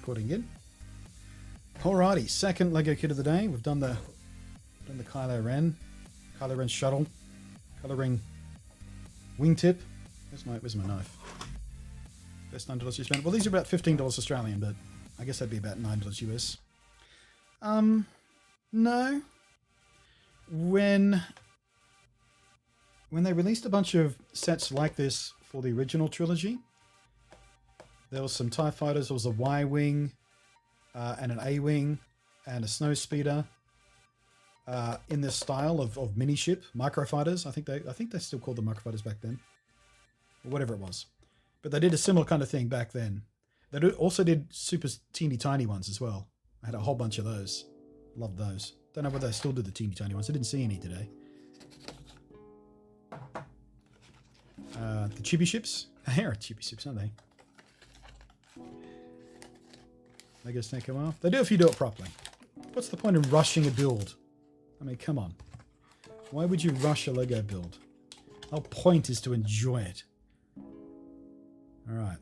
putting in. Alrighty, second Lego kit of the day. We've done the Kylo Ren shuttle, Kylo Ren wingtip. Where's my knife? Best $9 you spent. Well, these are about $15 Australian, but I guess that'd be about $9 US. No. When they released a bunch of sets like this for the original trilogy, there was some TIE fighters. There was a Y-wing, and an A-wing, and a snow speeder. In this style of mini ship microfighters. I think they still called them microfighters back then, or whatever it was. But they did a similar kind of thing back then. They also did super teeny tiny ones as well. I had a whole bunch of those. Loved those. Don't know whether they still do the teeny tiny ones. I didn't see any today. The chibi ships. They are chibi ships, aren't they? I guess take a while. They do if you do it properly. What's the point in rushing a build? I mean, come on. Why would you rush a Lego build? The whole point is to enjoy it. Alright.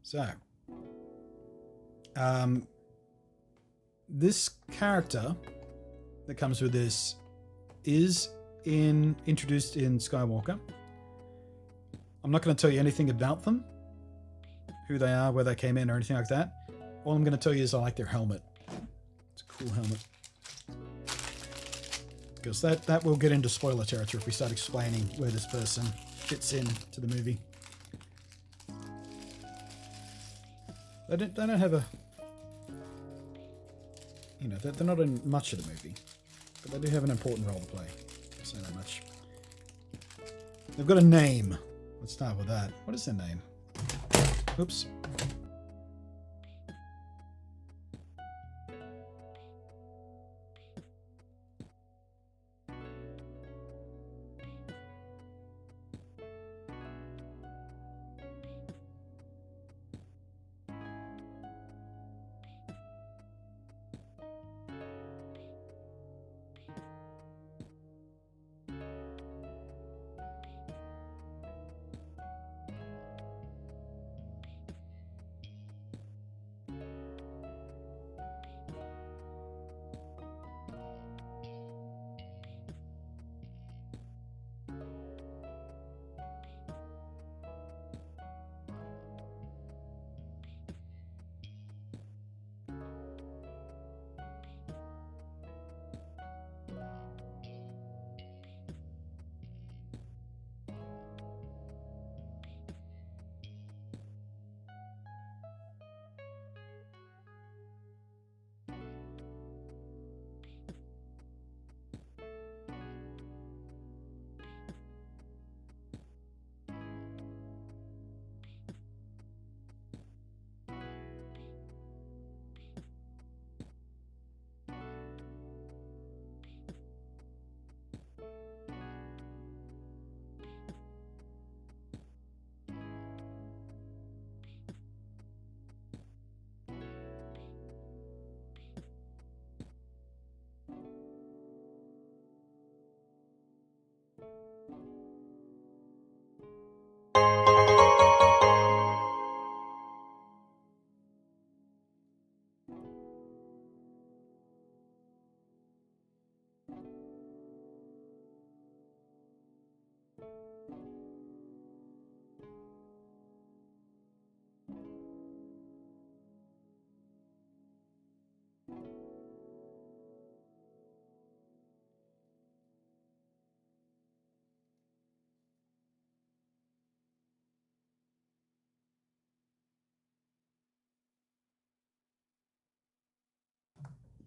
So. This character that comes with this is introduced in Skywalker. I'm not going to tell you anything about them. Who they are, where they came in, or anything like that. All I'm going to tell you is I like their helmet. It's a cool helmet. Because that will get into spoiler territory if we start explaining where this person fits in to the movie. They don't have a... You know, they're not in much of the movie. But they do have an important role to play. I'll say that much. They've got a name. Let's start with that. What is their name? Oops.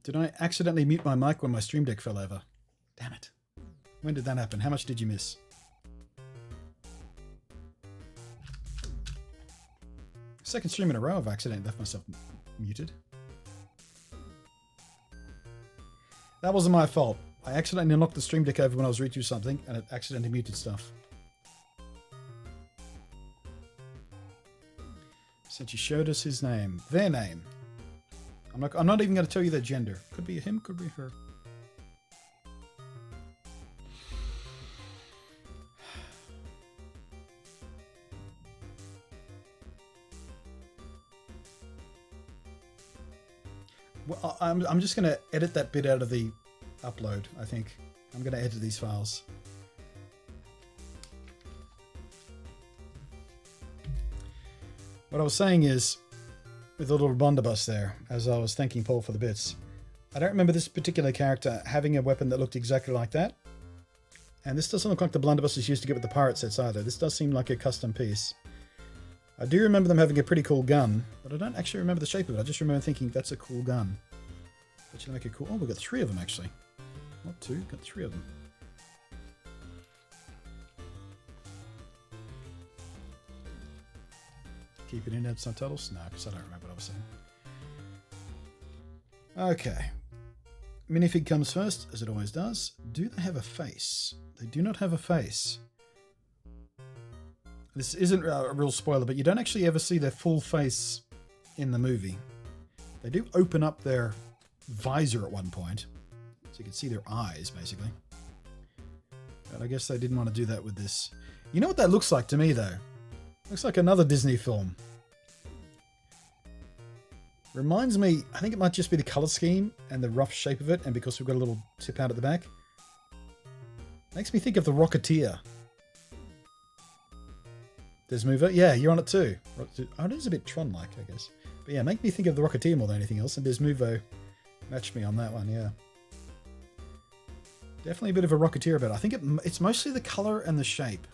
Did I accidentally mute my mic when my stream deck fell over? Damn it. When did that happen? How much did you miss? Second stream in a row I've accidentally left myself muted. That wasn't my fault. I accidentally knocked the stream deck over when I was reading through something and it accidentally muted stuff. Since you showed us his name. Their name. I'm not even going to tell you their gender. Could be him, could be her. Well, I'm just going to edit that bit out of the upload, I think. I'm going to edit these files. What I was saying is, with a little blunderbuss there, as I was thanking Paul for the bits, I don't remember this particular character having a weapon that looked exactly like that. And this doesn't look like the blunderbuss is used to get with the pirate sets either. This does seem like a custom piece. I do remember them having a pretty cool gun, but I don't actually remember the shape of it. I just remember thinking, that's a cool gun. That should make it cool. Oh, we've got 3 of them actually. Not 2, got 3 of them. Keep it in ad subtitles? No, because I don't remember what I was saying. Okay. Minifig comes first, as it always does. Do they have a face? They do not have a face. This isn't a real spoiler, but you don't actually ever see their full face in the movie. They do open up their visor at one point, so you can see their eyes, basically. But I guess they didn't want to do that with this. You know what that looks like to me, though? Looks like another Disney film. Reminds me, I think it might just be the color scheme and the rough shape of it, and because we've got a little tip out at the back. Makes me think of the Rocketeer. Desmover? Yeah, you're on it too. Oh, it is a bit Tron-like, I guess. But yeah, make me think of the Rocketeer more than anything else, and Desmovo matched me on that one, yeah. Definitely a bit of a Rocketeer about it. I think it's mostly the color and the shape.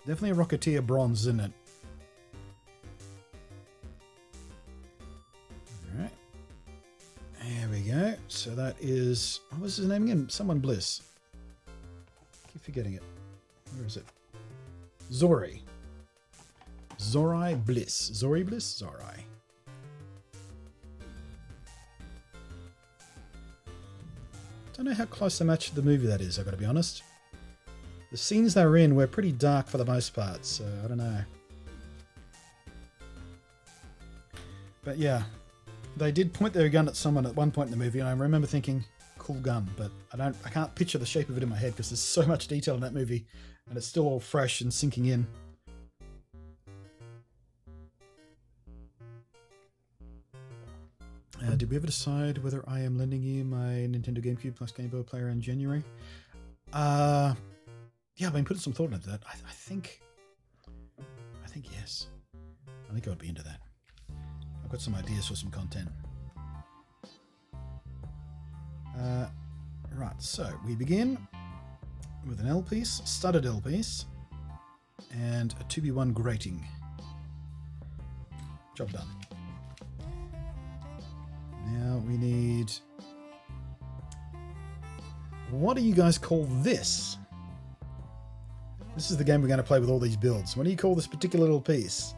Definitely a Rocketeer bronze, isn't it? Alright. There we go. So that is... What was his name again? Someone Bliss. Keep forgetting it. Where is it? Zori. Zori Bliss. Zori Bliss? Zori. Don't know how close a match to the movie that is, I've got to be honest. The scenes they were in were pretty dark for the most part, so I don't know. But yeah, they did point their gun at someone at one point in the movie, and I remember thinking, cool gun, but I can't picture the shape of it in my head because there's so much detail in that movie, and it's still all fresh and sinking in. Did we ever decide whether I am lending you my Nintendo GameCube plus Game Boy player in January? Yeah, I've been putting some thought into that. I think yes. I think I would be into that. I've got some ideas for some content. Right, so we begin with an L piece, studded L piece, and a 2B1 grating. Job done. Now we need... What do you guys call this? This is the game we're going to play with all these builds. What do you call this particular little piece?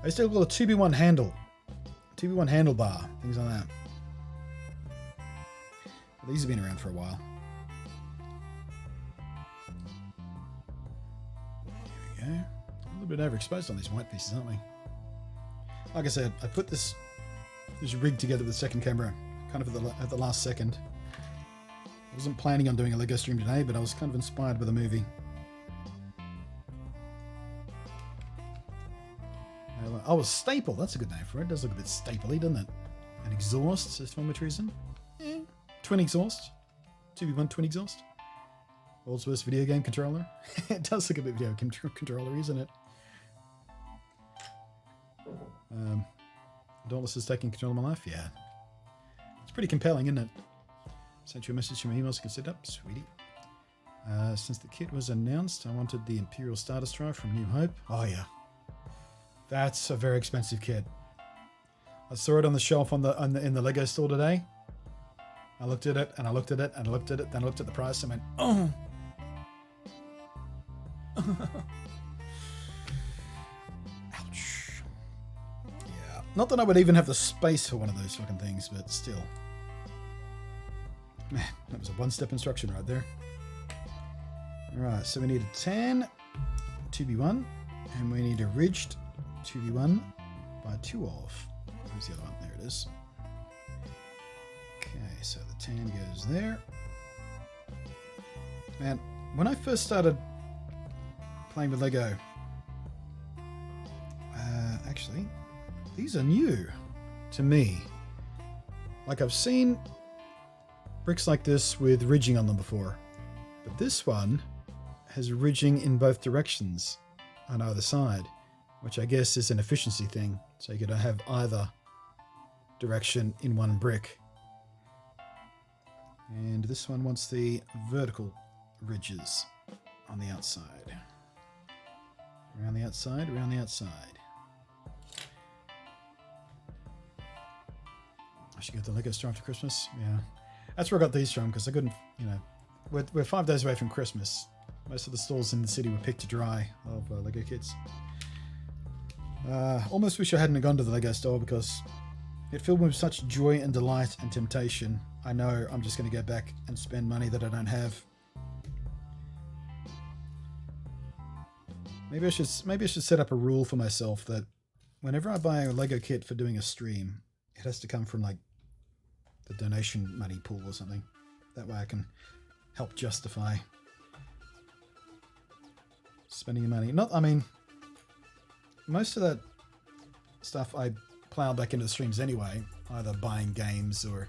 I still call it a 2B1 handle. 2B1 handlebar. Things like that. Well, these have been around for a while. There we go. A little bit overexposed on these white pieces, aren't we? Like I said, I put this rig together with the second camera kind of at the last second. I wasn't planning on doing a LEGO stream today, but I was kind of inspired by the movie. Oh, a staple. That's a good name for it. It does look a bit stapley, doesn't it? An exhaust, says one reason. Yeah. Twin exhaust. 2B1 twin exhaust. World's worst video game controller. It does look a bit video controller, isn't it? Dauntless is taking control of my life. Yeah. It's pretty compelling, isn't it? Sent you a message from emails you can set up. Sweetie. Since the kit was announced, I wanted the Imperial Star Destroyer from New Hope. Oh, yeah. That's a very expensive kit. I saw it on the shelf in the Lego store today. I looked at it, and I looked at it, and I looked at it, then I looked at the price and went, oh! Ouch. Yeah. Not that I would even have the space for one of those fucking things, but still. Man, that was a one-step instruction right there. Alright, so we need a tan 2B1, and we need a ridged 2B1 by 2 of. Where's the other one? There it is. Okay, so the tan goes there. Man, when I first started playing with Lego, actually, these are new to me. Like I've seen bricks like this with ridging on them before, but this one has ridging in both directions on either side, which I guess is an efficiency thing. So you can have either direction in one brick. And this one wants the vertical ridges on the outside. Around the outside, around the outside. I should get the Lego store after Christmas. Yeah. That's where I got these from, because I couldn't, you know, we're 5 days away from Christmas. Most of the stores in the city were picked to dry of Lego kits. Almost wish I hadn't gone to the Lego store, because it filled me with such joy and delight and temptation. I know I'm just going to go back and spend money that I don't have. Maybe I should set up a rule for myself that whenever I buy a Lego kit for doing a stream, it has to come from like the donation money pool or something. That way I can help justify spending the money. I mean, most of that stuff I plow back into the streams anyway, either buying games or,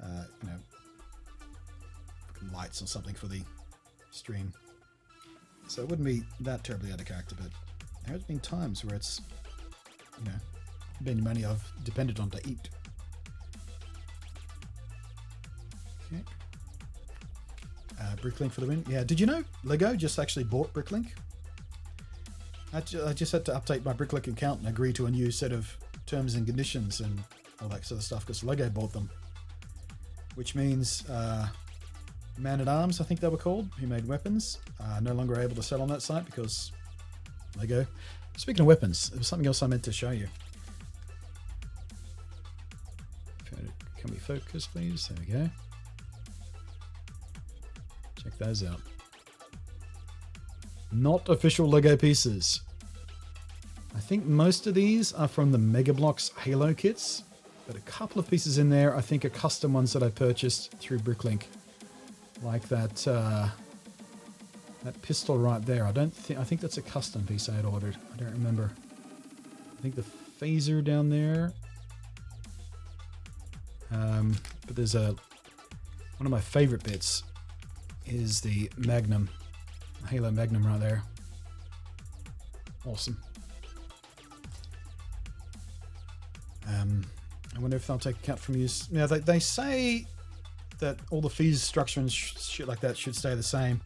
you know, lights or something for the stream. So it wouldn't be that terribly out of character, but there has been times where it's, you know, been money I've depended on to eat. Okay. Bricklink for the win. Yeah, did you know Lego just actually bought Bricklink? I just had to update my Bricklink account and agree to a new set of terms and conditions and all that sort of stuff, because Lego bought them. Which means Man-at-Arms, I think they were called, who made weapons, no longer able to sell on that site because Lego. Speaking of weapons, there was something else I meant to show you. Can we focus, please? There we go. Check those out. Not official Lego pieces. I think most of these are from the Mega Bloks Halo kits, but a couple of pieces in there I think are custom ones that I purchased through Bricklink. Like that that pistol right there. I think that's a custom piece I had ordered. I don't remember. I think the phaser down there. But there's one of my favorite bits is the Magnum, Halo Magnum right there. Awesome. I wonder if they'll take account from use. Now they say that all the fees structure and shit like that should stay the same.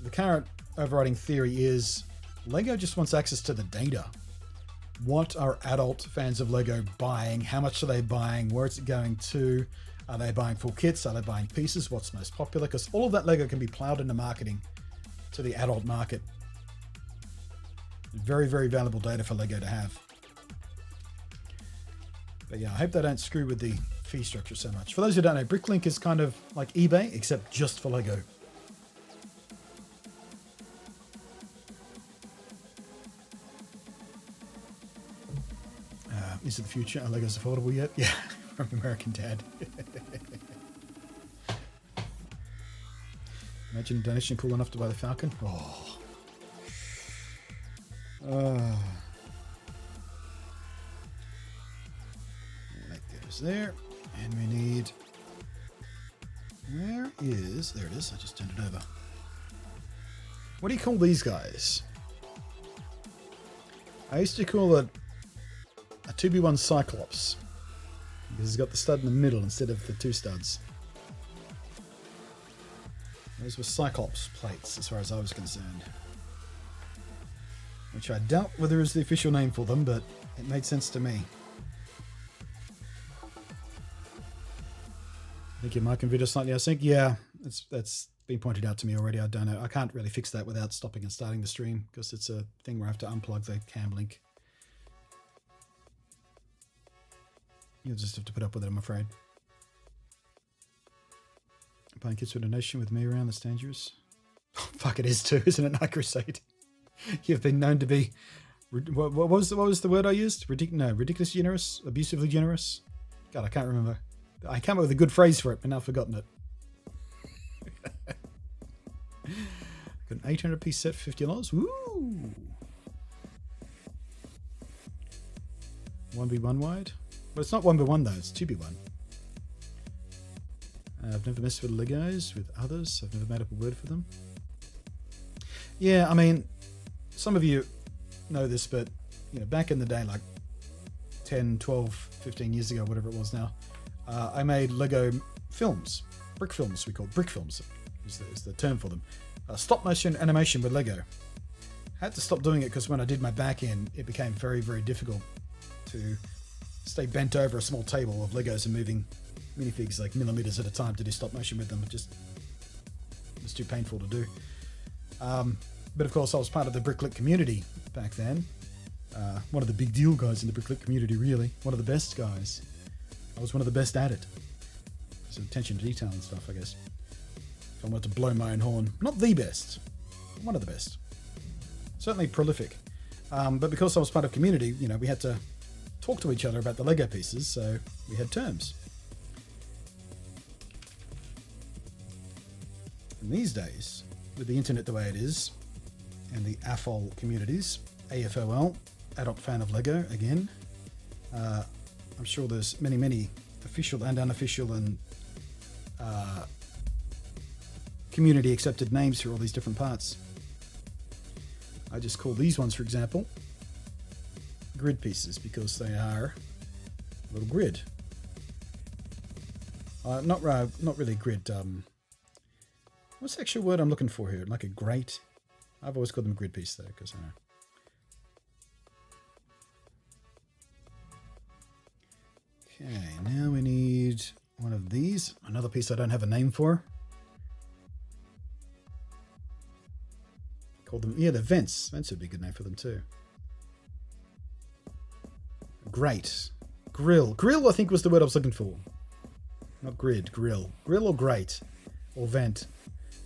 The current overriding theory is Lego just wants access to the data. What are adult fans of Lego buying? How much are they buying? Where is it going to? Are they buying full kits? Are they buying pieces? What's most popular? Because all of that Lego can be plowed into marketing to the adult market. Very, very valuable data for Lego to have. But yeah, I hope they don't screw with the fee structure so much. For those who don't know, Bricklink is kind of like eBay, except just for Lego. Is it the future? Are Legos affordable yet? Yeah, from American Dad. Imagine a donation cool enough to buy the Falcon. Oh. That goes there. And we need... There it is. I just turned it over. What do you call these guys? I used to call it a 2B1 Cyclops, because it's got the stud in the middle instead of the two studs. Those were Cyclops plates as far as I was concerned, which I doubt whether is the official name for them, but it made sense to me. I think your mic and video slightly out of sync. Yeah, that's been pointed out to me already. I don't know. I can't really fix that without stopping and starting the stream, because it's a thing where I have to unplug the cam link. You'll just have to put up with it, I'm afraid. Buying kits for donation with me around, that's dangerous. Fuck, it is too, isn't it, Night Crusade? You've been known to be... What was the word I used? Ridiculous generous? Abusively generous? God, I can't remember. I came up with a good phrase for it, but now I've forgotten it. Got an 800 piece set for $50. Woo! 1v1 wide? Well, it's not 1v1 though, it's 2v1. I've never messed with Legos with others. I've never made up a word for them. Yeah, I mean, some of you know this, but back in the day, like 10, 12, 15 years ago, whatever it was now, I made Lego films. Brick films, we call it. Brick films is the term for them. Stop motion animation with Lego. I had to stop doing it because when I did my back end, it became very, very difficult to stay bent over a small table of Legos and moving minifigs like millimeters at a time to do stop motion with them. It was too painful to do. But of course, I was part of the Bricklit community back then. One of the big deal guys in the Bricklit community, really. One of the best guys. I was one of the best at it. So attention to detail and stuff, I guess. If I wanted to blow my own horn. Not the best. But one of the best. Certainly prolific. But because I was part of community, we had to talk to each other about the Lego pieces, so we had terms. And these days, with the internet the way it is, and the AFOL communities, AFOL, Adult Fan of Lego, again, I'm sure there's many, many official and unofficial and community accepted names for all these different parts. I just call these ones, for example, grid pieces because they are a little grid. Not really grid. What's the actual word I'm looking for here? Like a grate? I've always called them a grid piece though, because I know. Okay, now we need one of these. Another piece I don't have a name for. Call them, yeah, the vents. Vents would be a good name for them too. Grate. Grill. Grill, I think was the word I was looking for. Not grid, grill. Grill or grate. Or vent.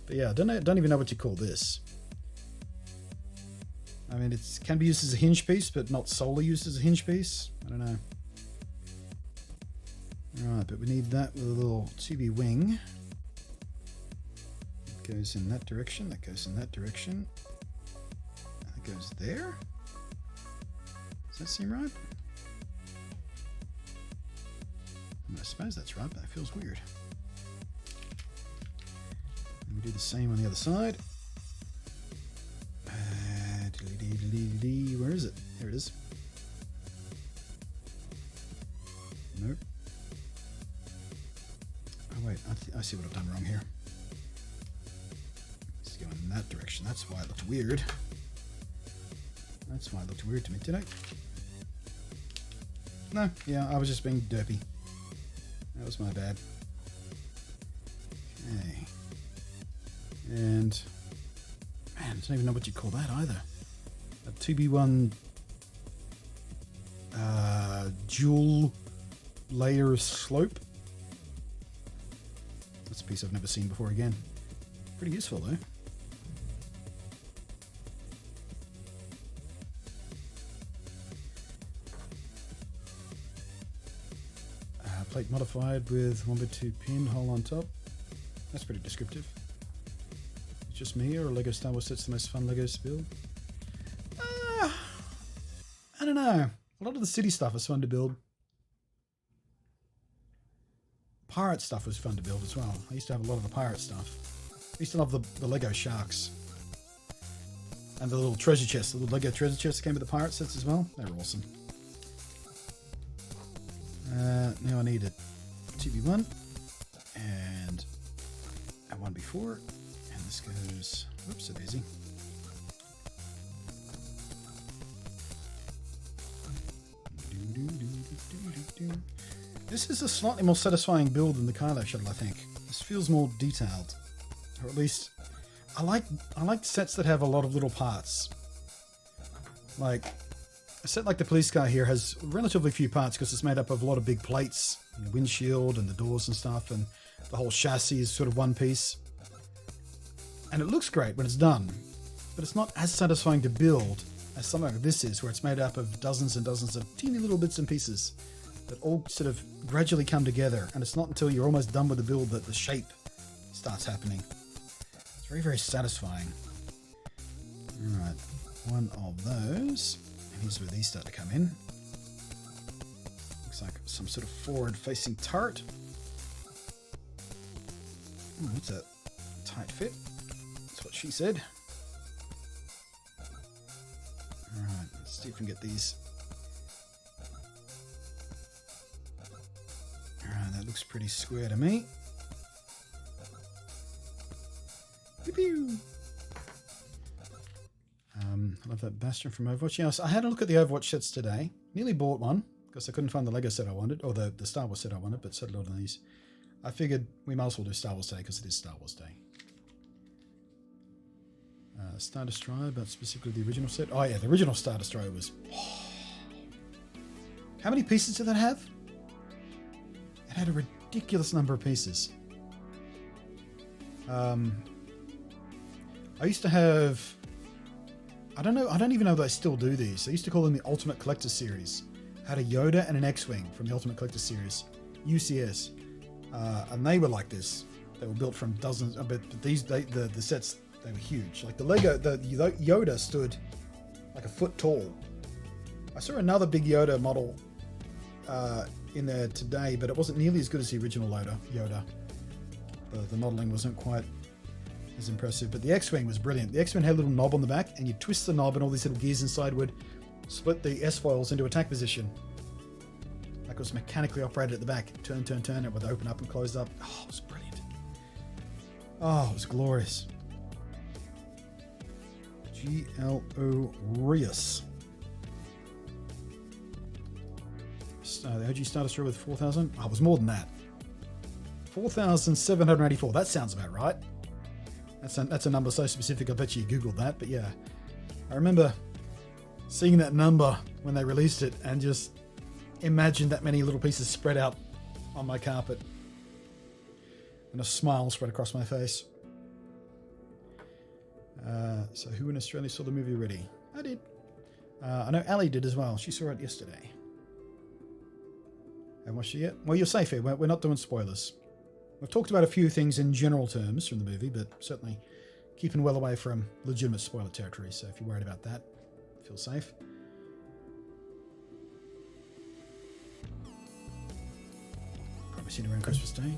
But yeah, I don't even know what you call this. I mean, it can be used as a hinge piece, but not solely used as a hinge piece. I don't know. Alright, but we need that with a little 2B wing. It goes in that direction, that goes in that direction. That goes there. Does that seem right? I suppose that's right, but that feels weird. And we do the same on the other side. Where is it? There it is. Nope. Oh wait, I see what I've done wrong here. Let's go in that direction. That's why it looked weird. That's why it looked weird to me. Did I? No, yeah, I was just being derpy. That was my bad. Okay. And man, I don't even know what you call that either. A 2B1 dual layer slope. That's a piece I've never seen before again. Pretty useful though. Plate modified with 1x2 pin hole on top. That's pretty descriptive. It's just me or a Lego Star Wars set's the most fun Legos to build? I don't know. A lot of the city stuff is fun to build. Pirate stuff was fun to build as well. I used to have a lot of the pirate stuff. I used to love the Lego sharks. And the little treasure chests, the little Lego treasure chests that came with the pirate sets as well. They were awesome. Now I need a 2B1 and a 1B4. And this goes, whoops, so easy. This is a slightly more satisfying build than the Kylo Shuttle, I think. This feels more detailed. Or at least, I like sets that have a lot of little parts. Like, a set like the police car here has relatively few parts because it's made up of a lot of big plates. The windshield and the doors and stuff, and the whole chassis is sort of one piece. And it looks great when it's done, but it's not as satisfying to build as something like this is, where it's made up of dozens and dozens of teeny little bits and pieces that all sort of gradually come together, and it's not until you're almost done with the build that the shape starts happening. It's very, very satisfying. Alright, one of those. And here's where these start to come in. Looks like some sort of forward-facing turret. It's a tight fit. That's what she said. Alright, let's see if we can get these. Alright, that looks pretty square to me. Pew-pew. I love that Bastion from Overwatch. Yes, I had a look at the Overwatch sets today. Nearly bought one because I couldn't find the Lego set I wanted, or the Star Wars set I wanted, but settled on these. I figured we might as well do Star Wars Day because it is Star Wars Day. Star Destroyer, but specifically the original set. Oh yeah, the original Star Destroyer was... How many pieces did that have? It had a ridiculous number of pieces. I used to have... I don't even know if they still do these. They used to call them the Ultimate Collector Series. Had a Yoda and an X-Wing from the Ultimate Collector Series. UCS. And they were like this. They were built from dozens, but these, the sets, they were huge. Like the Yoda stood like a foot tall. I saw another big Yoda model in there today, but it wasn't nearly as good as the original Yoda. The modeling wasn't quite as impressive, but the X-Wing was brilliant. The X-Wing had a little knob on the back, and you twist the knob and all these little gears inside would split the S-foils into attack position. Like it was mechanically operated at the back. Turn, it would open up and close up. Oh, it was brilliant. Oh, it was glorious. Glorious. The OG Star Destroyer with 4,000? Oh, it was more than that. 4,784. That sounds about right. That's a number so specific, I bet you Googled that. But yeah, I remember seeing that number when they released it and just imagine that many little pieces spread out on my carpet. And a smile spread across my face. So who in Australia saw the movie already? I did. I know Ali did as well. She saw it yesterday. Haven't watched it yet? Well, you're safe here. We're not doing spoilers. We've talked about a few things in general terms from the movie, but certainly keeping well away from legitimate spoiler territory. So if you're worried about that, feel safe. Probably seen it around Christmas Day.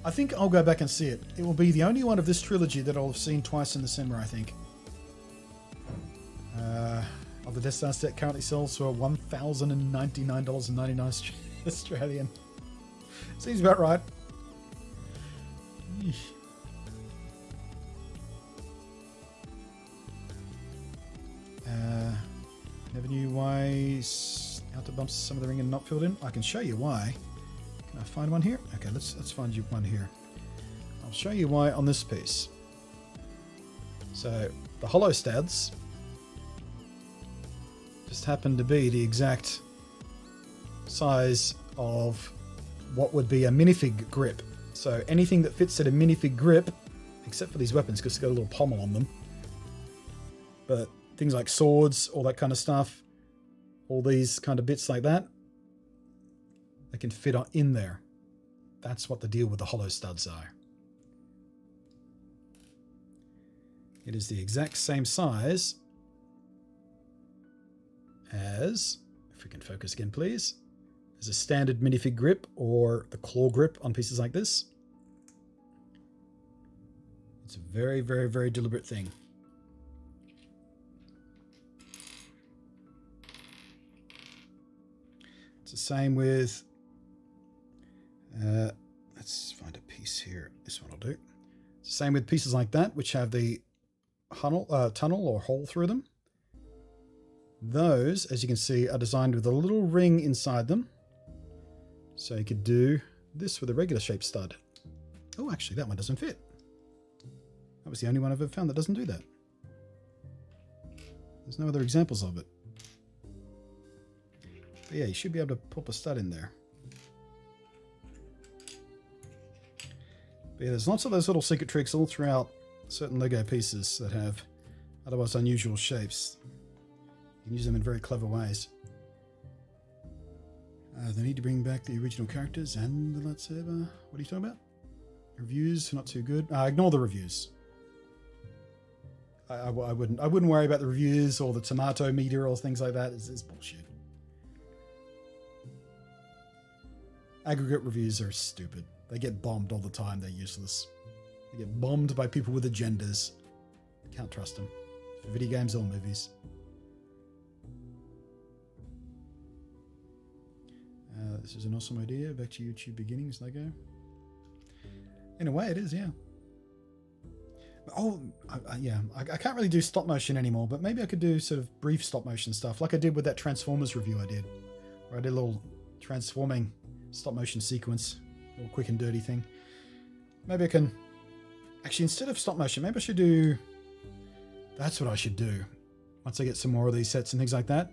I think I'll go back and see it. It will be the only one of this trilogy that I'll have seen twice in the cinema, I think. Of the Death Star set currently sells for $1,099.99 Australian. Seems about right. Eesh. Never knew why outer bumps some of the ring are not filled in. I can show you why. Can I find one here? Okay, let's find you one here. I'll show you why on this piece. So the hollow studs just happen to be the exact size of what would be a minifig grip. So anything that fits at a minifig grip, except for these weapons because it's got a little pommel on them. But things like swords, all that kind of stuff, all these kind of bits like that, they can fit in there. That's what the deal with the hollow studs are. It is the exact same size as, if we can focus again please, as a standard minifig grip or the claw grip on pieces like this. It's a very, very, very deliberate thing. It's the same with, let's find a piece here. This one will do. It's the same with pieces like that, which have the tunnel or hole through them. Those, as you can see, are designed with a little ring inside them. So you could do this with a regular shaped stud. Oh, actually, that one doesn't fit. That was the only one I've ever found that doesn't do that. There's no other examples of it. But yeah, you should be able to pop a stud in there. But yeah, there's lots of those little secret tricks all throughout certain Lego pieces that have otherwise unusual shapes. You can use them in very clever ways. They need to bring back the original characters and the lightsaber. What are you talking about? Reviews, not too good. Ignore the reviews. I wouldn't worry about the reviews or the tomato meter or things like that. It's bullshit. Aggregate reviews are stupid. They get bombed all the time. They're useless. They get bombed by people with agendas. Can't trust them. For video games or movies. This is an awesome idea. Back to YouTube beginnings, Lego. In a way, it is, yeah. Oh, yeah. I can't really do stop motion anymore, but maybe I could do sort of brief stop motion stuff, like I did with that Transformers review I did, where I did a little transforming stop motion sequence, a little quick and dirty thing. Maybe I can actually, instead of stop motion, maybe I should do. That's what I should do. Once I get some more of these sets and things like that,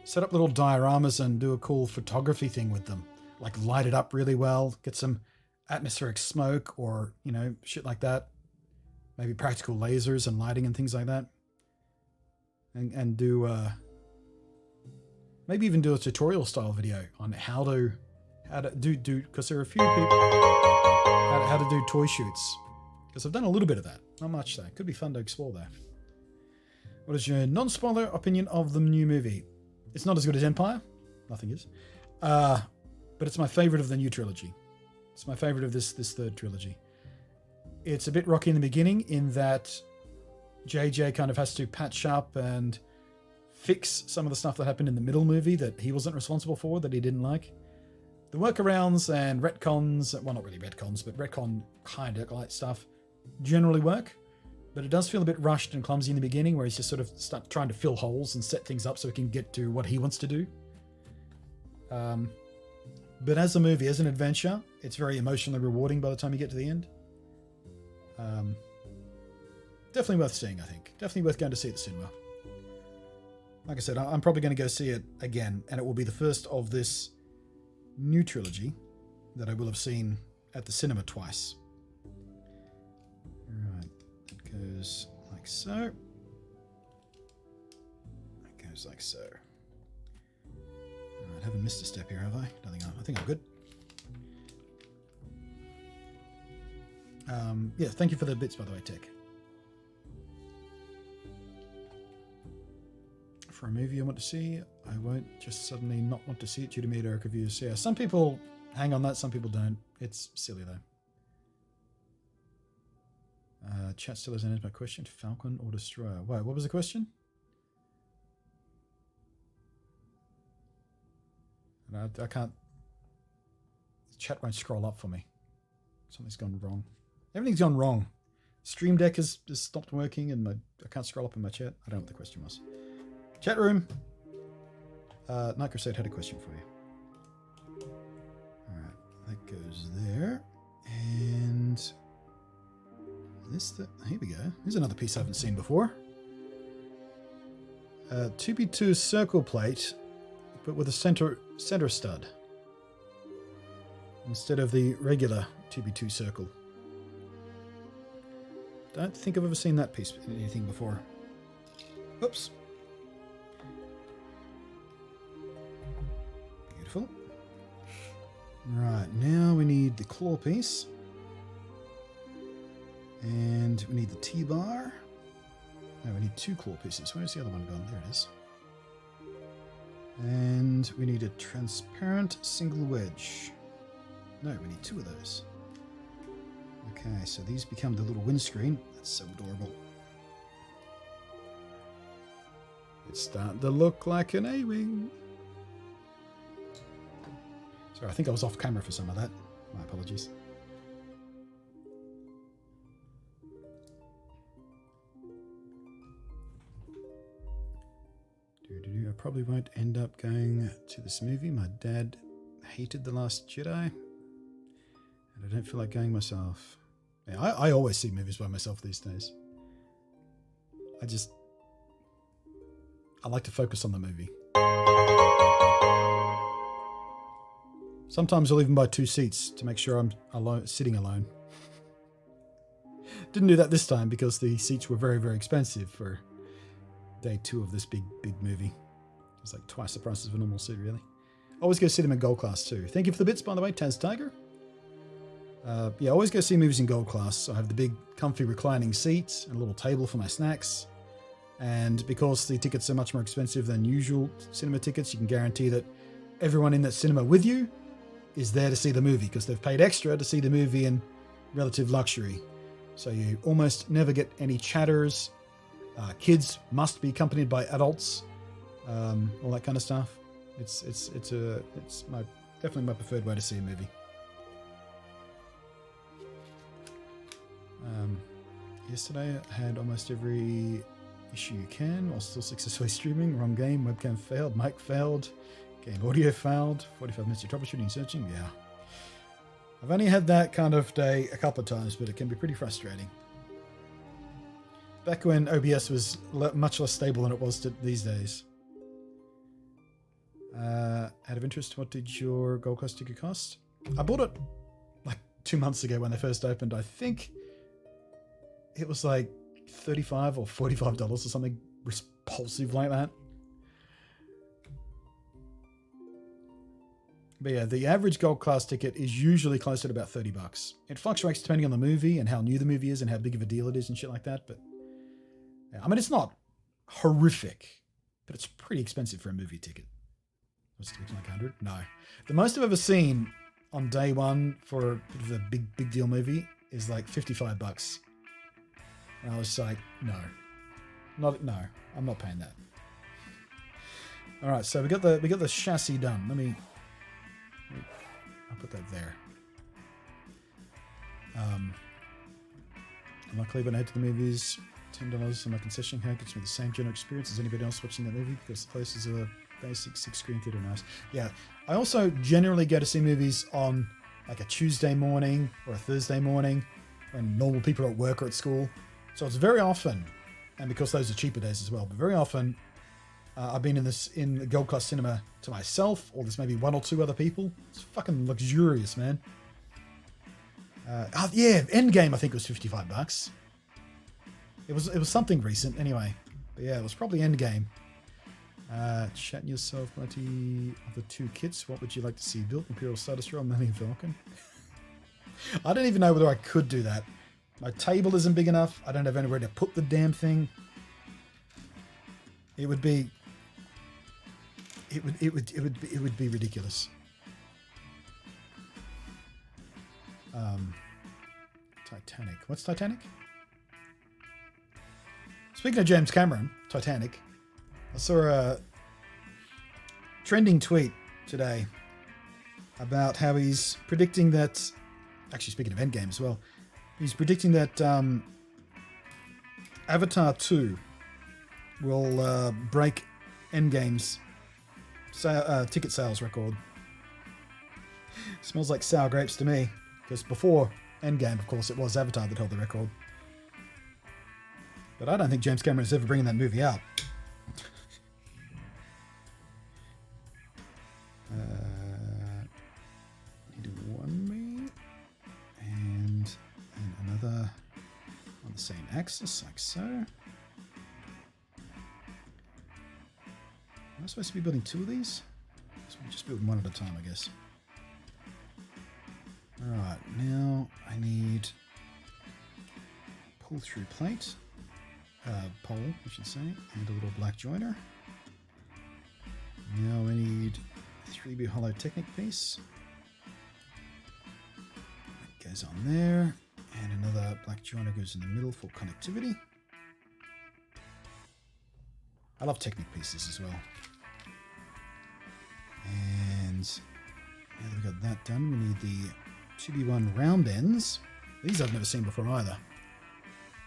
set up little dioramas and do a cool photography thing with them, like light it up really well, get some atmospheric smoke or, you know, shit like that. Maybe practical lasers and lighting and things like that. And do, maybe even do a tutorial style video on how to do, because there are a few people, how to do toy shoots. Because I've done a little bit of that. Not much though. Could be fun to explore there. What is your non-spoiler opinion of the new movie? It's not as good as Empire. Nothing is. But it's my favorite of the new trilogy. It's my favorite of this third trilogy. It's a bit rocky in the beginning in that JJ kind of has to patch up and fix some of the stuff that happened in the middle movie that he wasn't responsible for, that he didn't like. The workarounds and retcons, well, not really retcons, but retcon kind of like stuff generally work. But it does feel a bit rushed and clumsy in the beginning, where he's just sort of trying to fill holes and set things up so he can get to what he wants to do. But as a movie, as an adventure, it's very emotionally rewarding by the time you get to the end. Definitely worth seeing, I think. Definitely worth going to see at the cinema. Like I said, I'm probably going to go see it again, and it will be the first of this new trilogy that I will have seen at the cinema twice. Right, that goes like so. That goes like so. Alright, haven't missed a step here, have I? I think I'm good. Yeah, thank you for the bits, by the way, Tech. For a movie I want to see, I won't just suddenly not want to see it due to mediocre reviews. Yeah, some people hang on that, some people don't. It's silly, though. Chat still hasn't answered my question. Falcon or Destroyer? Wait, what was the question? No, I can't. The chat won't scroll up for me. Something's gone wrong. Everything's gone wrong. Stream Deck has stopped working and I can't scroll up in my chat. I don't know what the question was. Chat room. Night Crusade had a question for you. Alright, that goes there. And here we go. Here's another piece I haven't seen before. 2x2 circle plate, but with a center stud. Instead of the regular 2x2 circle. Don't think I've ever seen that piece in anything before. Oops. Beautiful. Right, now we need the claw piece. And we need the T-bar. No, we need two claw pieces. Where's the other one gone? There it is. And we need a transparent single wedge. No, we need two of those. Okay, so these become the little windscreen. That's so adorable. It's starting to look like an A-wing. Sorry, I think I was off camera for some of that. My apologies. I probably won't end up going to this movie. My dad hated The Last Jedi. And I don't feel like going myself. Yeah, I always see movies by myself these days. I like to focus on the movie. Sometimes I'll even buy two seats to make sure I'm sitting alone. Didn't do that this time because the seats were very, very expensive for day 2 of this big movie. It was like twice the price of a normal seat, really. Always go see them in gold class too. Thank you for the bits, by the way, Taz Tiger. Yeah, I always go see movies in gold class. I have the big, comfy, reclining seats and a little table for my snacks. And because the tickets are much more expensive than usual cinema tickets, you can guarantee that everyone in that cinema with you is there to see the movie because they've paid extra to see the movie in relative luxury. So you almost never get any chatters. Kids must be accompanied by adults. All that kind of stuff. It's definitely my preferred way to see a movie. Yesterday I had almost every issue you can while still successfully streaming. Wrong game, webcam failed, mic failed, game audio failed, 45 minutes of troubleshooting, searching. Yeah. I've only had that kind of day a couple of times, but it can be pretty frustrating. Back when OBS was much less stable than it was these days. Out of interest, what did your Gold Class ticket cost? I bought it like 2 months ago when they first opened. I think it was like $35 or $45 or something repulsive like that. But yeah, the average Gold Class ticket is usually closer to about $30. It fluctuates depending on the movie and how new the movie is and how big of a deal it is and shit like that. But yeah, I mean, it's not horrific, but it's pretty expensive for a movie ticket. Was it like 100? No. The most I've ever seen on day one for a big deal movie is like $55. And I was like, no, I'm not paying that. All right, so we got the chassis done. I'll put that there. I'm luckily when I head to the movies, $10 on my concession card gets me the same general experience as anybody else watching that movie because the places are basic 6-screen theater nice. Yeah, I also generally go to see movies on like a Tuesday morning or a Thursday morning when normal people are at work or at school. So it's very often, and because those are cheaper days as well, but very often I've been in the Gold Class cinema to myself, or there's maybe one or two other people. It's fucking luxurious, man. Yeah, Endgame I think was $55. It was something recent anyway. But yeah, it was probably Endgame. Chatting yourself, Marty, of the two kits, what would you like to see built? Imperial Star Destroyer, Millennium Falcon? I don't even know whether I could do that. My table isn't big enough. I don't have anywhere to put the damn thing. It would be ridiculous. Titanic. What's Titanic? Speaking of James Cameron, Titanic, I saw a trending tweet today about how he's predicting that, actually speaking of Endgame as well, he's predicting that Avatar 2 will break Endgame's ticket sales record. Smells like sour grapes to me, because before Endgame, of course, it was Avatar that held the record. But I don't think James Cameron is ever bringing that movie out. Need one more. And another on the same axis, like so. Am I supposed to be building two of these? Just building one at a time, I guess. Alright, now I need pull-through plate. Pole, I should say, and a little black joiner. Now I need a 3B hollow Technic piece. That goes on there, and another black joiner goes in the middle for connectivity. I love Technic pieces as well. And now that we've got that done, we need the 2B1 round ends. These I've never seen before either.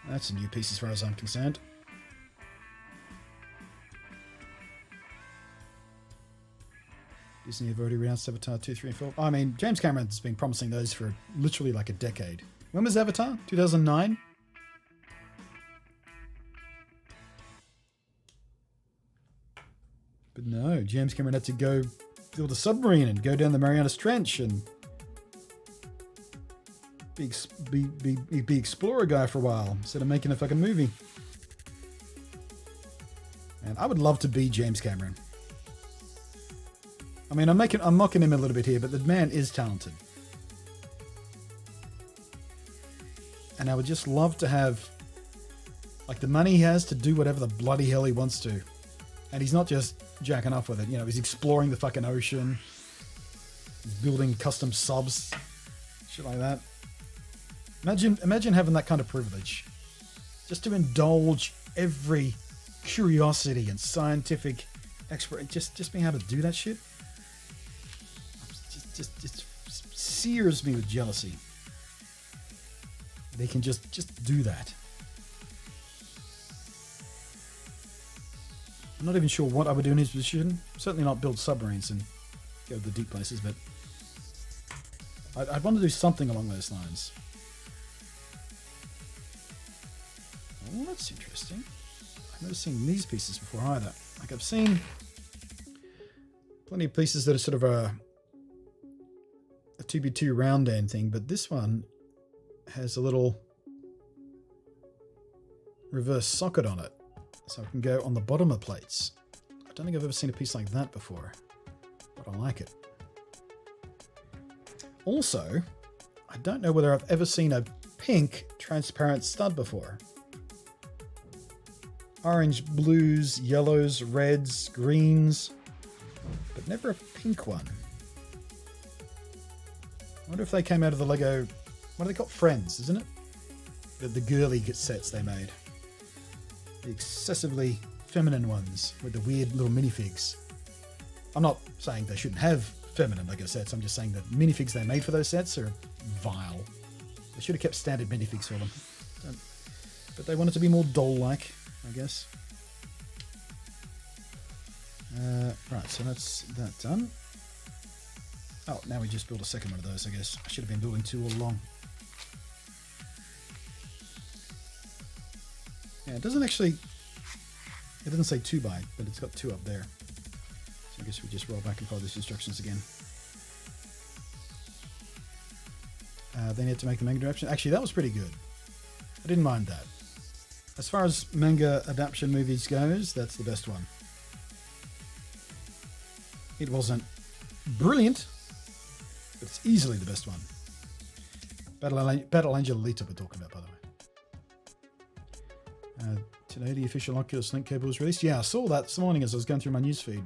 That's a new piece as far as I'm concerned. Disney have already announced Avatar 2, 3, and 4. I mean, James Cameron's been promising those for literally like a decade. When was Avatar? 2009? But no, James Cameron had to go build a submarine and go down the Marianas Trench and be explorer guy for a while instead of making a fucking movie. And I would love to be James Cameron. I mean, I'm mocking him a little bit here, but the man is talented. And I would just love to have like the money he has to do whatever the bloody hell he wants to. And he's not just jacking off with it, you know, he's exploring the fucking ocean. building custom subs, shit like that. Imagine having that kind of privilege, just to indulge every curiosity and scientific expert. Just being able to do that shit, just sears me with jealousy. They can just do that. I'm not even sure what I would do in his position. Certainly not build submarines and go to the deep places, but I'd want to do something along those lines. Oh, that's interesting. I've never seen these pieces before either. Like, I've seen plenty of pieces that are sort of a 2x2 round end thing, but this one has a little reverse socket on it, so it can go on the bottom of plates. I don't think I've ever seen a piece like that before, but I like it. Also, I don't know whether I've ever seen a pink transparent stud before. Orange, blues, yellows, reds, greens, but never a pink one. I wonder if they came out of the Lego, what are they called? Friends, isn't it? The girly sets they made. The excessively feminine ones with the weird little minifigs. I'm not saying they shouldn't have feminine Lego sets, I'm just saying that minifigs they made for those sets are vile. They should have kept standard minifigs for them. But they wanted to be more doll-like, I guess. Right, so that's that done. Oh, now we just build a second one of those, I guess. I should have been building two all along. Yeah, it doesn't actually... It doesn't say 2x, but it's got 2 up there. So I guess we just roll back and follow these instructions again. Then you had to make the manga adaptation. Actually, that was pretty good. I didn't mind that. As far as manga adaptation movies goes, that's the best one. It wasn't brilliant, but it's easily the best one. Battle Angel Alita we're talking about, by the way. Today the official Oculus Link cable was released. Yeah, I saw that this morning as I was going through my newsfeed.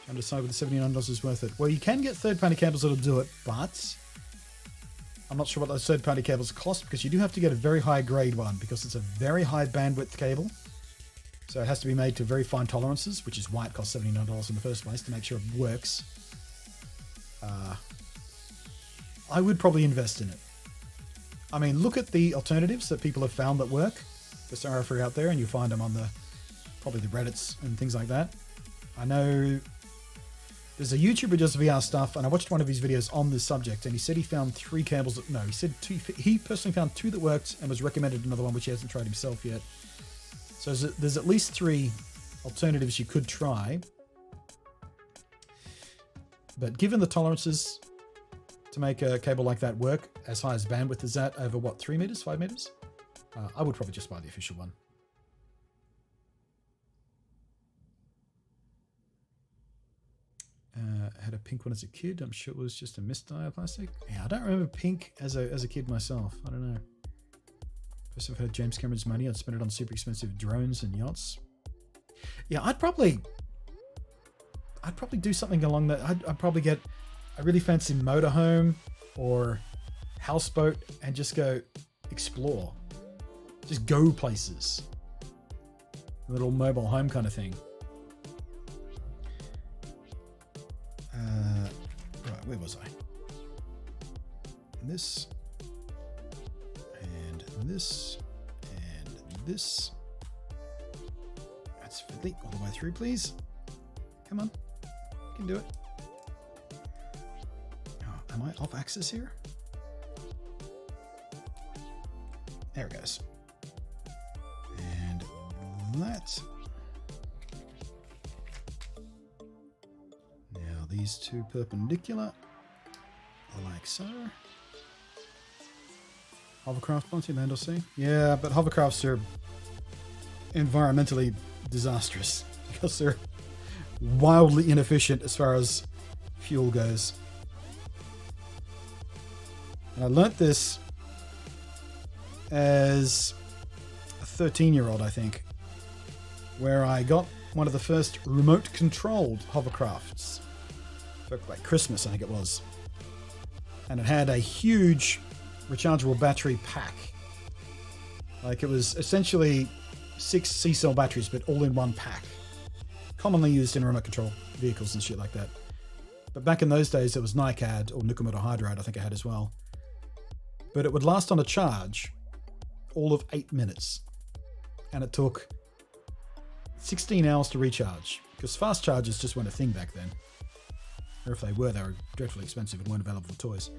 Trying to decide whether $79 is worth it. Well, you can get third-party cables that'll do it, but I'm not sure what those third-party cables cost, because you do have to get a very high-grade one, because it's a very high bandwidth cable. So it has to be made to very fine tolerances, which is why it costs $79 in the first place, to make sure it works. I would probably invest in it. I mean, look at the alternatives that people have found that work. Just are free out there, and you find them on probably the Reddits and things like that. I know there's a YouTuber who does VR stuff, and I watched one of his videos on this subject, and he said he found 3 cables that, no, he said 2, he personally found 2 that worked and was recommended another one which he hasn't tried himself yet. So there's at least 3 alternatives you could try. But given the tolerances to make a cable like that work, as high as bandwidth as that, over what, 3 meters, 5 meters? I would probably just buy the official one. Had a pink one as a kid. I'm sure it was just a misdye plastic. Yeah, I don't remember pink as a kid myself. I don't know. First I've heard James Cameron's money, I'd spend it on super expensive drones and yachts. Yeah, I'd probably do something along that. I'd probably get a really fancy motorhome or houseboat and just go explore. Just go places. A little mobile home kind of thing. Right, where was I? This. And this. And this. That's fiddly. All the way through, please. Come on. You can do it. Oh, am I off axis here? There it goes. And that. Now these 2 perpendicular, like so. Hovercraft, plenty of land, I'll see. Yeah, but hovercrafts are environmentally disastrous because they're wildly inefficient as far as fuel goes. And I learnt this as a 13-year-old, I think, where I got one of the first remote-controlled hovercrafts. for like Christmas, I think it was. And it had a huge rechargeable battery pack. Like it was essentially 6 C-cell batteries, but all in one pack. Commonly used in remote control vehicles and shit like that. But back in those days, it was NiCad or nickel metal hydride, I think it had as well. But it would last on a charge all of 8 minutes. And it took 16 hours to recharge. Because fast chargers just weren't a thing back then. Or if they were dreadfully expensive and weren't available for toys.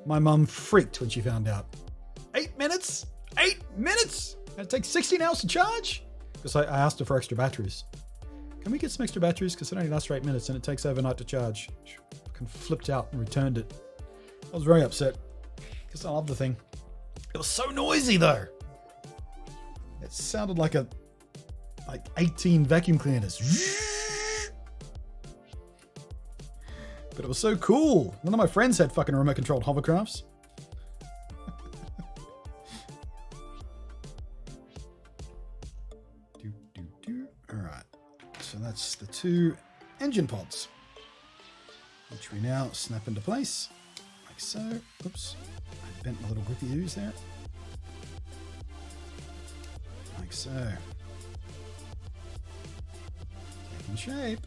My mum freaked when she found out. 8 minutes? 8 minutes? And it takes 16 hours to charge? Because I asked her for extra batteries. Can we get some extra batteries? Because it only lasts for 8 minutes and it takes overnight to charge. She fucking flipped out and returned it. I was very upset. Because I love the thing. It was so noisy though. It sounded like 18 vacuum cleaners. But it was so cool. None of my friends had fucking remote controlled hovercrafts. Alright. So that's the 2 engine pods. Which we now snap into place. Like so. Oops. I bent my little grippy ooze there. Like so. Taking shape.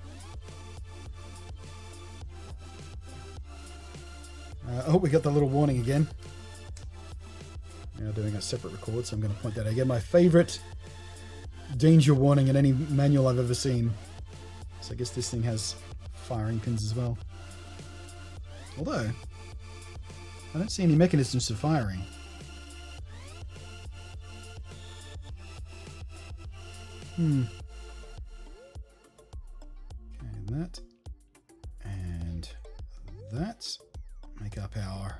Oh, we got the little warning again. Now doing a separate record, so I'm going to point that out again. My favorite danger warning in any manual I've ever seen. So I guess this thing has firing pins as well. Although, I don't see any mechanisms for firing. Okay, and that. And that. Make up our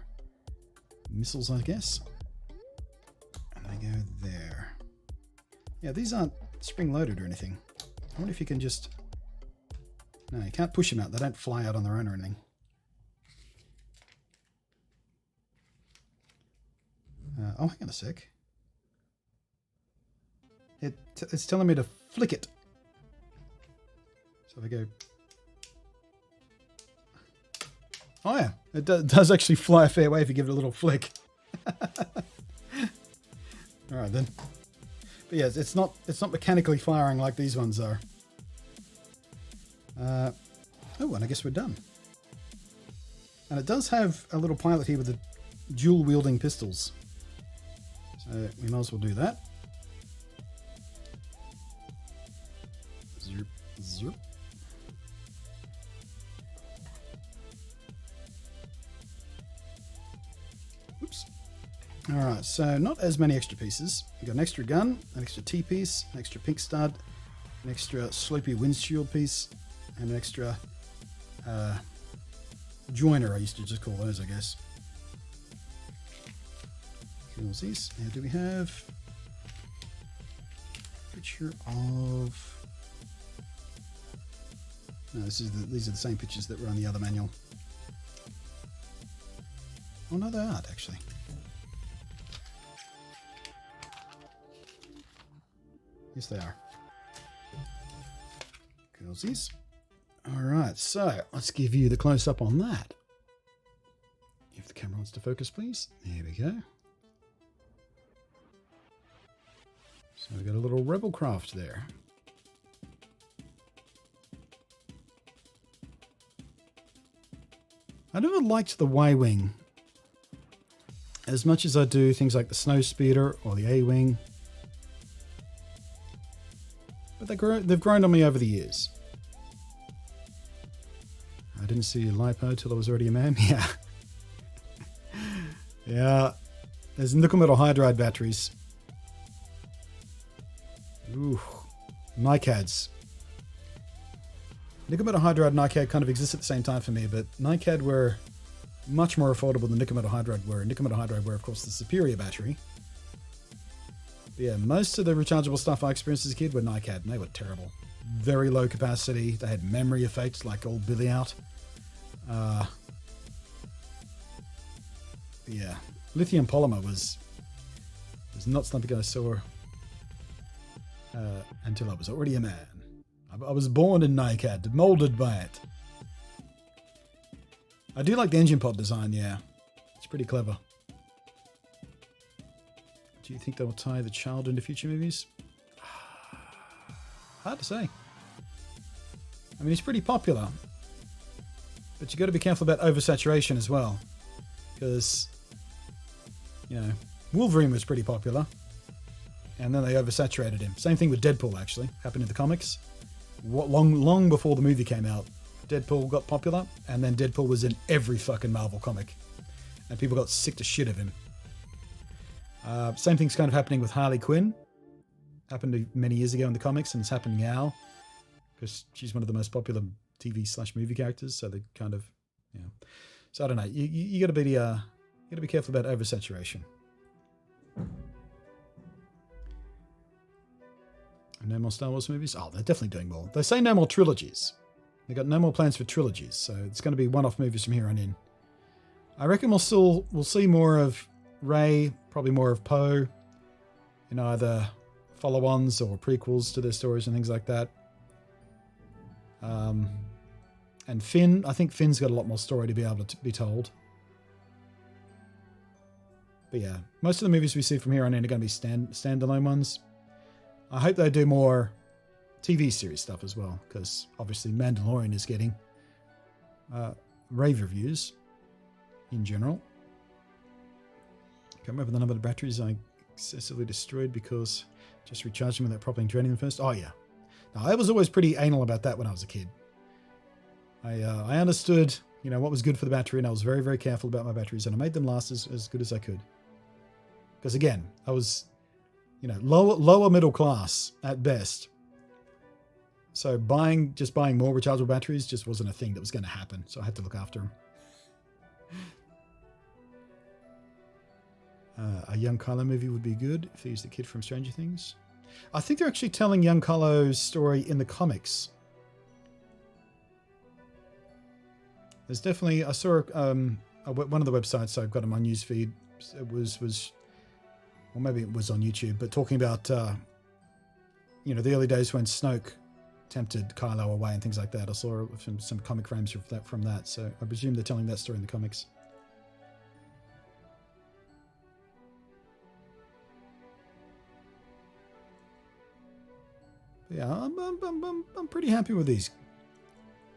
missiles, I guess. And they go there. Yeah, these aren't spring-loaded or anything. I wonder if you can just... No, you can't push them out. They don't fly out on their own or anything. Oh, hang on a sec. It's telling me to flick it. So if I go... Oh yeah, it does actually fly a fair way if you give it a little flick. Alright then. But yeah, it's not mechanically firing like these ones are. Oh, and I guess we're done. And it does have a little pilot here with the dual wielding pistols. So we might as well do that. Zip, zip. Oops. Alright, so not as many extra pieces. We've got an extra gun, an extra T-piece, an extra pink stud, an extra sloopy windshield piece, and an extra joiner, I used to just call those, I guess. Kills these. Now, do we have a picture of... No, these are the same pictures that were on the other manual. Oh no, they aren't actually. Yes, they are. Coolsies. Alright, so let's give you the close-up on that. If the camera wants to focus, please. There we go. So we've got a little rebel craft there. I never liked the Y-Wing as much as I do things like the Snow Speeder or the A-Wing. But they've grown on me over the years. I didn't see LiPo till I was already a man. Yeah. Yeah. There's nickel metal hydride batteries. Ooh. NiCads. Nickel metal hydride and NiCad kind of exist at the same time for me, but NiCad were much more affordable than nickel metal hydride were. Nickel metal hydride were, of course, the superior battery. But yeah, most of the rechargeable stuff I experienced as a kid were NiCad, and they were terrible. Very low capacity. They had memory effects like old Billy Out. Yeah, lithium polymer was not something I saw until I was already a man. I was born in NiCad, molded by it. I do like the engine pod design, yeah. It's pretty clever. Do you think they will tie the child into future movies? Hard to say. I mean, he's pretty popular. But you got to be careful about oversaturation as well. Because, you know, Wolverine was pretty popular. And then they oversaturated him. Same thing with Deadpool, actually. Happened in the comics. Long before the movie came out, Deadpool got popular. And then Deadpool was in every fucking Marvel comic. And people got sick to shit of him. Same thing's kind of happening with Harley Quinn. Happened many years ago in the comics, and it's happening now because she's one of the most popular TV/movie characters. So they kind of, you know. So I don't know. You got to be careful about oversaturation. No more Star Wars movies? Oh, they're definitely doing more. They say no more trilogies. They got no more plans for trilogies, so it's going to be one-off movies from here on in. I reckon we'll see more of Rey, probably more of Poe, in either follow-ons or prequels to their stories and things like that. And Finn, I think Finn's got a lot more story to be able to be told. But yeah, most of the movies we see from here on in are going to be standalone ones. I hope they do more TV series stuff as well, because obviously Mandalorian is getting rave reviews in general. Can't remember the number of batteries I excessively destroyed because just recharged them without properly draining them first. Oh yeah. Now I was always pretty anal about that when I was a kid. I understood, you know, what was good for the battery, and I was very, very careful about my batteries, and I made them last as good as I could. Because again, I was, you know, lower middle class at best. So just buying more rechargeable batteries just wasn't a thing that was going to happen. So I had to look after them. A young Kylo movie would be good if they used the kid from Stranger Things. I think they're actually telling young Kylo's story in the comics. There's definitely, I saw one of the websites, I've got on my newsfeed. It was, or maybe it was on YouTube, but talking about, you know, the early days when Snoke tempted Kylo away and things like that. I saw some comic frames from that, so I presume they're telling that story in the comics. But yeah, I'm pretty happy with these.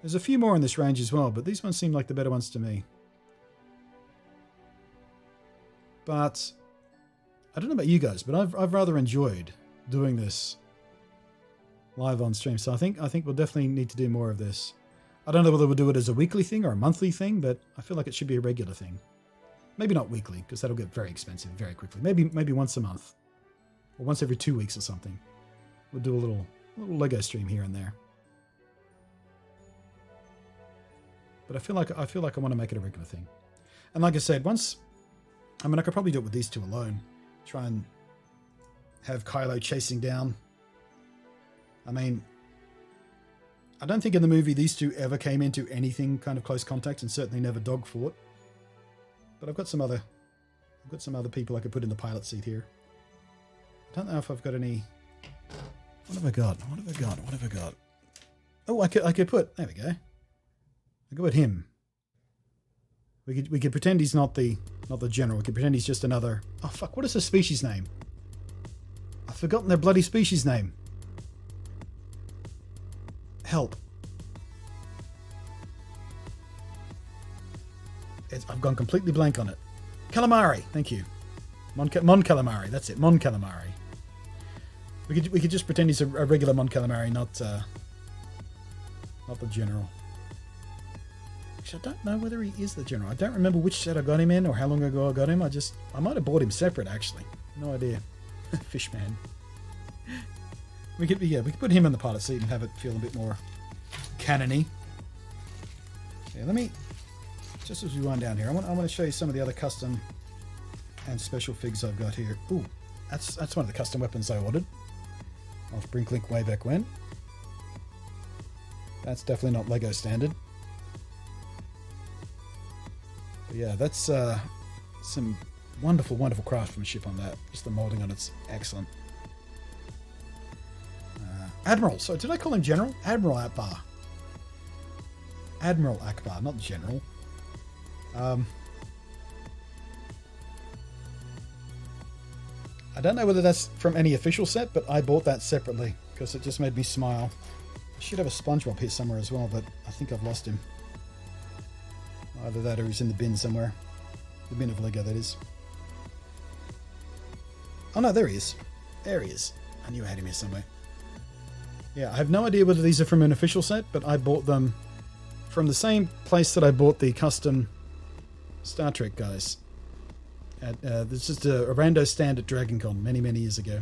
There's a few more in this range as well, but these ones seem like the better ones to me. But I don't know about you guys, but I've rather enjoyed doing this live on stream. So I think we'll definitely need to do more of this. I don't know whether we'll do it as a weekly thing or a monthly thing, but I feel like it should be a regular thing. Maybe not weekly, because that'll get very expensive very quickly. Maybe once a month, or once every 2 weeks or something. We'll do a little Lego stream here and there. But I feel like I want to make it a regular thing. And like I said, I could probably do it with these two alone. Try and have Kylo chasing down. I mean, I don't think in the movie these two ever came into anything kind of close contact, and certainly never dog fought. But I've got some other people I could put in the pilot seat here. I don't know if I've got any. What have I got? Oh, I could put. There we go. I could put him. We could pretend he's not the general. We could pretend he's just another. Oh fuck! What is the species name? I've forgotten their bloody species name. Help! I've gone completely blank on it. Calamari. Thank you. Mon Calamari. That's it. Mon Calamari. We could just pretend he's a regular Mon Calamari, not the general. Actually, I don't know whether he is the general. I don't remember which set I got him in or how long ago I got him. I might have bought him separate, actually. No idea. Fishman. We could put him in the pilot seat and have it feel a bit more canon-y. Yeah, let me, just as we wind down here, I want to show you some of the other custom and special figs I've got here. Ooh, that's one of the custom weapons I ordered off Brinklink way back when. That's definitely not Lego standard. But yeah, that's some wonderful, wonderful craftsmanship on that. Just the molding on it's excellent. Admiral. So did I call him General? Admiral Akbar. Admiral Akbar, not General. I don't know whether that's from any official set, but I bought that separately because it just made me smile. I should have a SpongeBob here somewhere as well, but I think I've lost him. Either that or he's in the bin somewhere. The bin of Lego, that is. Oh no, there he is. There he is. I knew I had him here somewhere. Yeah, I have no idea whether these are from an official set, but I bought them from the same place that I bought the custom Star Trek guys. This is just a rando stand at DragonCon many, many years ago.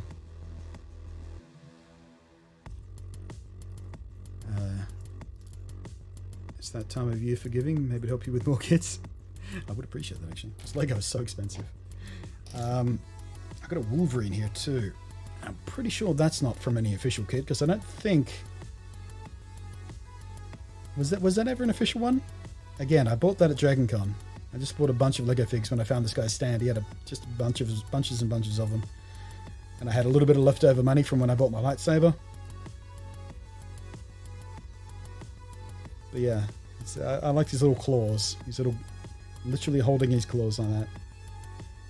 It's that time of year for giving. Maybe it'll help you with more kits. I would appreciate that, actually, because Lego is so expensive. I've got a Wolverine here too. I'm pretty sure that's not from any official kit, because I don't think... Was that ever an official one? Again, I bought that at DragonCon. I just bought a bunch of Lego figs when I found this guy's stand. He had just bunches and bunches of them. And I had a little bit of leftover money from when I bought my lightsaber. But yeah, I like these little claws. These little, literally holding his claws on that.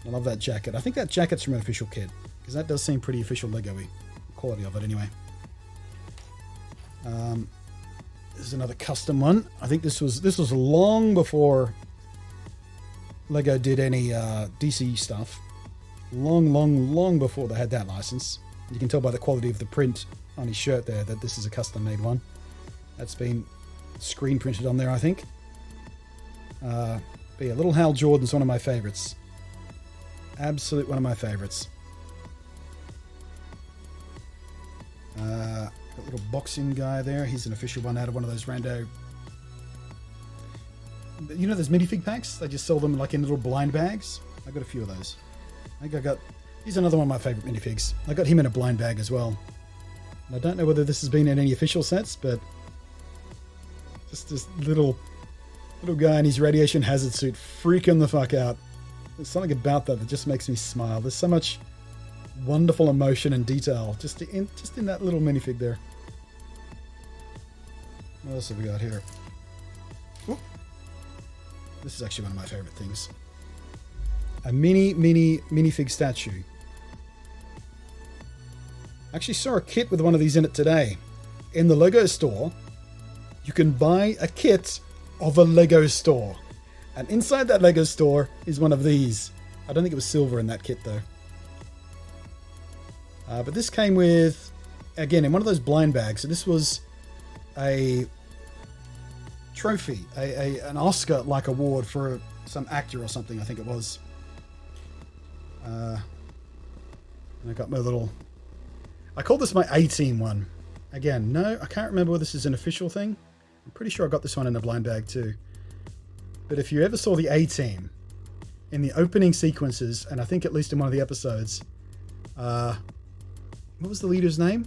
I love that jacket. I think that jacket's from an official kit, because that does seem pretty official Lego-y. The quality of it, anyway. This is another custom one. I think this was long before Lego did any DC stuff. Long before they had that license. You can tell by the quality of the print on his shirt there that this is a custom made one. That's been screen printed on there, I think. But yeah, little Hal Jordan's one of my favorites. Absolute one of my favorites. Got a little boxing guy there. He's an official one out of one of those rando... You know those minifig packs? They just sell them like in little blind bags. I got a few of those. I think I got... He's another one of my favorite minifigs. I got him in a blind bag as well. And I don't know whether this has been in any official sets, but... Just this little guy in his radiation hazard suit freaking the fuck out. There's something about that just makes me smile. There's so much wonderful emotion and detail just in that little minifig there. What else have we got here? Ooh. This is actually one of my favorite things. A minifig statue. I actually saw a kit with one of these in it today. In the Lego store, you can buy a kit of a Lego store. And inside that Lego store is one of these. I don't think it was silver in that kit though. But this came with, again, in one of those blind bags. So this was a trophy, an Oscar-like award for some actor or something, I think it was. And I got my little... I call this my A-Team one. Again, no, I can't remember whether this is an official thing. I'm pretty sure I got this one in a blind bag too. But if you ever saw the A-Team in the opening sequences, and I think at least in one of the episodes, what was the leader's name?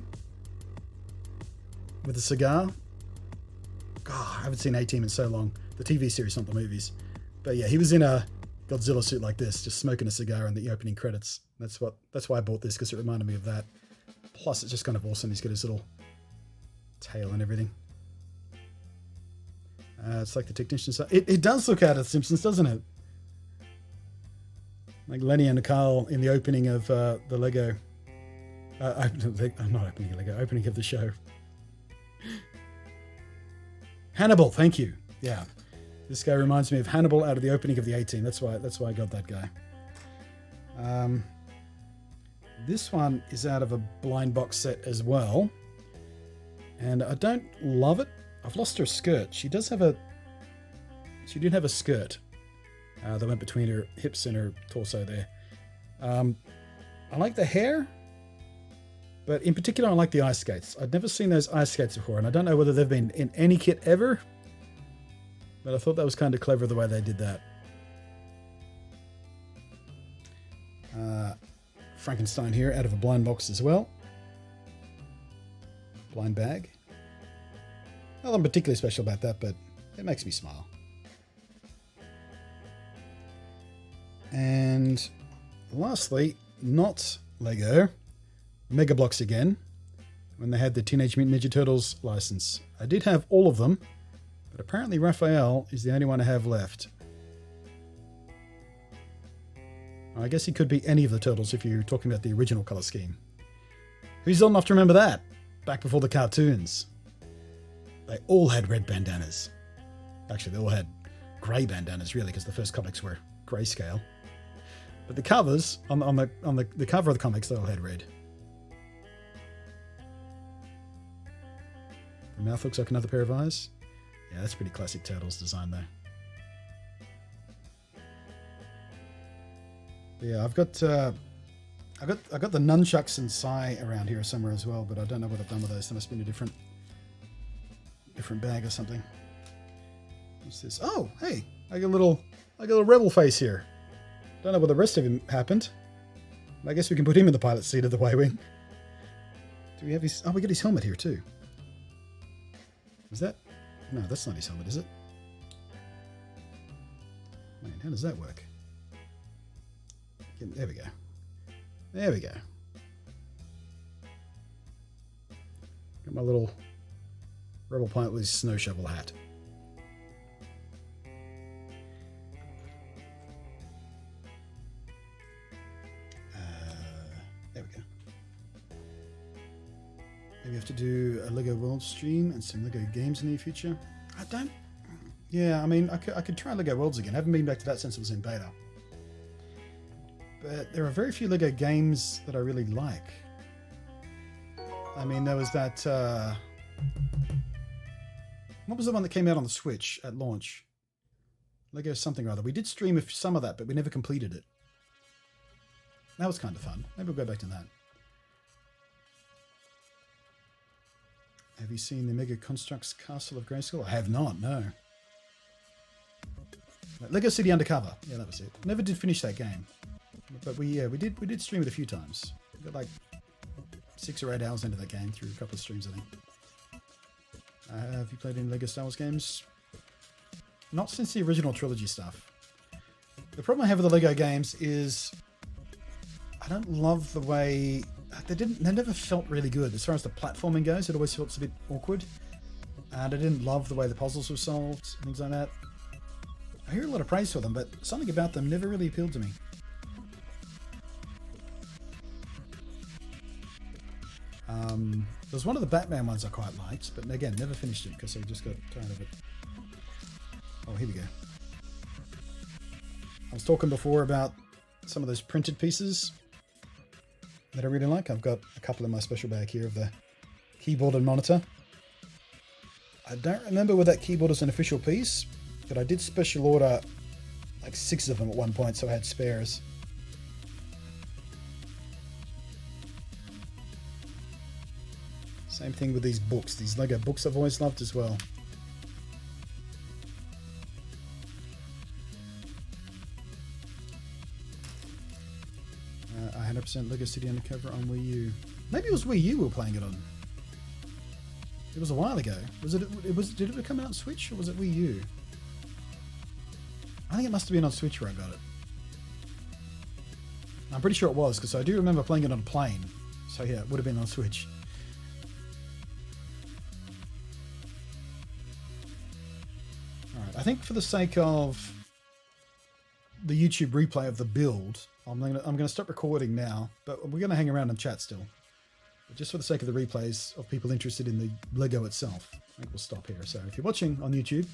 With the cigar? God, I haven't seen A-Team in so long. The TV series, not the movies. But yeah, he was in a Godzilla suit like this, just smoking a cigar in the opening credits. That's why I bought this, because it reminded me of that. Plus, it's just kind of awesome. He's got his little tail and everything. It's like the technician stuff. It does look out of The Simpsons, doesn't it? Like Lenny and Carl in the opening of the Lego. I'm not opening Lego. Opening of the show. Hannibal, thank you. Yeah, this guy reminds me of Hannibal out of the opening of the A-Team. That's why I got that guy. This one is out of a blind box set as well, and I don't love it. I've lost her skirt. She did have a skirt that went between her hips and her torso there. I like the hair, but in particular I like the ice skates. I'd never seen those ice skates before, and I don't know whether they've been in any kit ever, but I thought that was kind of clever the way they did that. Frankenstein here out of a blind box as well. Blind bag. Nothing particularly special about that, but it makes me smile. And lastly, not Lego, Mega Bloks again, when they had the Teenage Mutant Ninja Turtles license. I did have all of them, but apparently Raphael is the only one I have left. I guess he could be any of the turtles if you're talking about the original color scheme. Who's old enough to remember that? Back before the cartoons. They all had red bandanas. Actually, they all had grey bandanas, really, because the first comics were grayscale. But the covers, on the cover of the comics, they all had red. The mouth looks like another pair of eyes. Yeah, that's pretty classic Turtles design, though. Yeah, I've got the nunchucks and sai around here somewhere as well, but I don't know what I've done with those. They must be in a different bag or something. What's this? Oh, hey, I got a little rebel face here. Don't know what the rest of him happened. I guess we can put him in the pilot seat of the Y-wing. Do we have his? Oh, we got his helmet here too. Is that? No, that's not his helmet, is it? Wait, how does that work? There we go. There we go. Got my little rebel pilot with his snow shovel hat. There we go. Maybe we have to do a LEGO World stream and some LEGO games in the future. I don't... Yeah, I mean, I could try LEGO Worlds again. I haven't been back to that since it was in beta. But there are very few LEGO games that I really like. I mean, there was that... what was the one that came out on the Switch at launch? LEGO something or other. We did stream some of that, but we never completed it. That was kind of fun. Maybe we'll go back to that. Have you seen the Mega Constructs Castle of Grayskull? I have not, no. LEGO City Undercover. Yeah, that was it. Never did finish that game. But we did stream it a few times. We got like 6 or 8 hours into that game through a couple of streams, I think. Have you played any LEGO Star Wars games? Not since the original trilogy stuff. The problem I have with the LEGO games is I don't love the way they never felt really good as far as the platforming goes. It always felt a bit awkward, and I didn't love the way the puzzles were solved, things like that. I hear a lot of praise for them, but something about them never really appealed to me. There's one of the Batman ones I quite liked, but again, never finished it because I just got tired of it. Oh, here we go. I was talking before about some of those printed pieces that I really like. I've got a couple in my special bag here of the keyboard and monitor. I don't remember whether that keyboard is an official piece, but I did special order like 6 of them at one point, so I had spares. Same thing with these books. These LEGO books I've always loved as well. 100% LEGO City Undercover on Wii U. Maybe it was Wii U we were playing it on. It was a while ago. Did it come out on Switch or was it Wii U? I think it must have been on Switch where I got it. I'm pretty sure it was because I do remember playing it on a plane. So yeah, it would have been on Switch. Alright, I think for the sake of the YouTube replay of the build, I'm gonna stop recording now, but we're gonna hang around and chat still. But just for the sake of the replays of people interested in the Lego itself, I think we'll stop here. So if you're watching on YouTube,